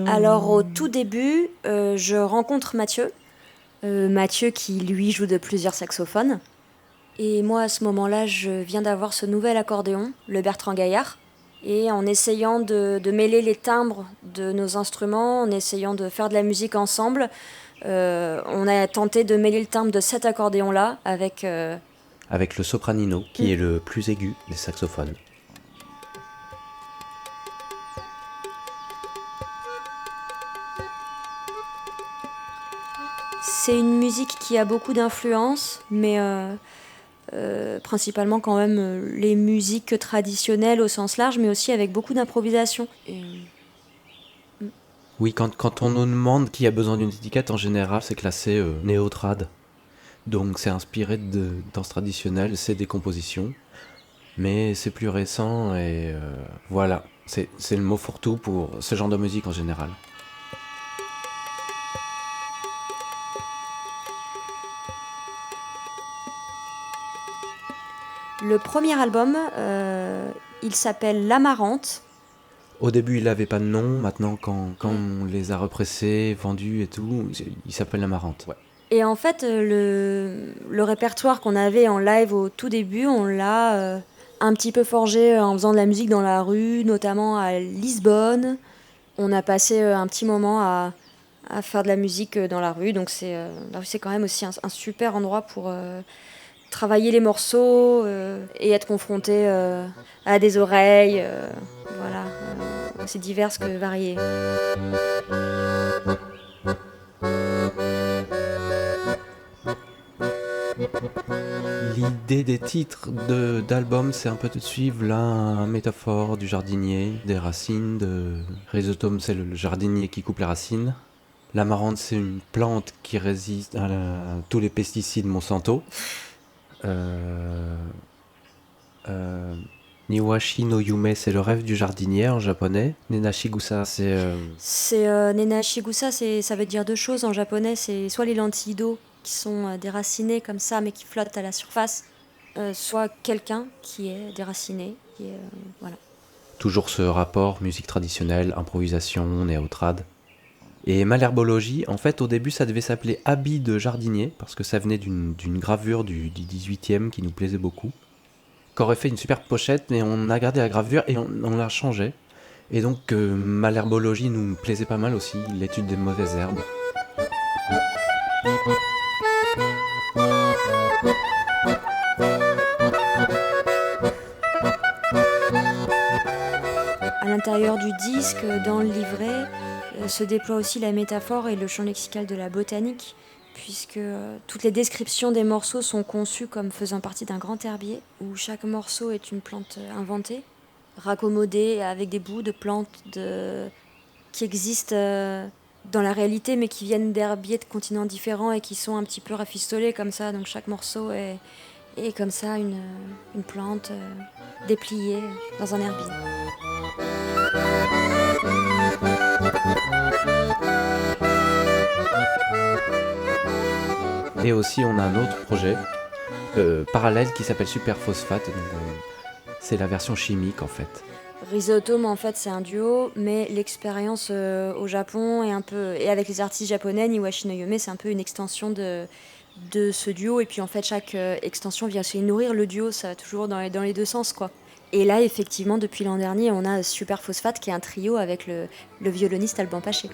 Alors au tout début, je rencontre Mathieu. Mathieu qui lui joue de plusieurs saxophones. Et moi à ce moment-là, je viens d'avoir ce nouvel accordéon, le Bertrand Gaillard. Et en essayant de mêler les timbres de nos instruments, en essayant de faire de la musique ensemble, on a tenté de mêler le timbre de cet accordéon-là avec... Avec le sopranino, qui est le plus aigu des saxophones. C'est une musique qui a beaucoup d'influences, mais principalement quand même les musiques traditionnelles au sens large, mais aussi avec beaucoup d'improvisation. Oui, quand on nous demande qui a besoin d'une étiquette, en général, c'est classé néo-trad. Donc c'est inspiré de danse traditionnelle, c'est des compositions, mais c'est plus récent et voilà, c'est le mot fourre-tout pour ce genre de musique en général. Le premier album, il s'appelle L'Amarante. Au début, il n'avait pas de nom. Maintenant, quand on les a repressés, vendus et tout, il s'appelle L'Amarante. Ouais. Et en fait, le répertoire qu'on avait en live au tout début, on l'a un petit peu forgé en faisant de la musique dans la rue, notamment à Lisbonne. On a passé un petit moment à faire de la musique dans la rue, donc la rue, c'est quand même aussi un super endroit pour travailler les morceaux et être confronté à des oreilles, voilà, aussi diverses que variées. L'idée des titres d'albums, c'est un peu de suivre la métaphore du jardinier, des racines, de Rhizotome, c'est le jardinier qui coupe les racines. L'amarante, c'est une plante qui résiste à tous les pesticides Monsanto. Niwashi no Yume, c'est le rêve du jardinier en japonais. Nenashigusa, c'est... Nena Shigusa, ça veut dire deux choses en japonais. C'est soit les lentilles d'eau qui sont déracinées comme ça, mais qui flottent à la surface, soit quelqu'un qui est déraciné. Voilà. Toujours ce rapport musique traditionnelle, improvisation, néo-trad. Et malherbologie, en fait, au début, ça devait s'appeler habit de jardinier, parce que ça venait d'une gravure du 18e qui nous plaisait beaucoup. Qu'aurait fait une super pochette, mais on a gardé la gravure et on l'a changé. Et donc, malherbologie nous plaisait pas mal aussi, l'étude des mauvaises herbes. À l'intérieur du disque, dans le livret, se déploie aussi la métaphore et le champ lexical de la botanique, puisque toutes les descriptions des morceaux sont conçues comme faisant partie d'un grand herbier, où chaque morceau est une plante inventée, raccommodée avec des bouts de plantes qui existent dans la réalité, mais qui viennent d'herbiers de continents différents et qui sont un petit peu rafistolés comme ça. Donc chaque morceau est comme ça une plante dépliée dans un herbier. Et aussi, on a un autre projet parallèle qui s'appelle Superphosphate. Donc, c'est la version chimique en fait. Rhizotome, en fait, c'est un duo, mais l'expérience au Japon et avec les artistes japonais, Niwashi no Yume, c'est un peu une extension de ce duo. Et puis, en fait, chaque extension vient aussi nourrir le duo, ça va toujours dans les deux sens, quoi. Et là, effectivement, depuis l'an dernier, on a Superphosphate, qui est un trio avec le violoniste Alban Paché.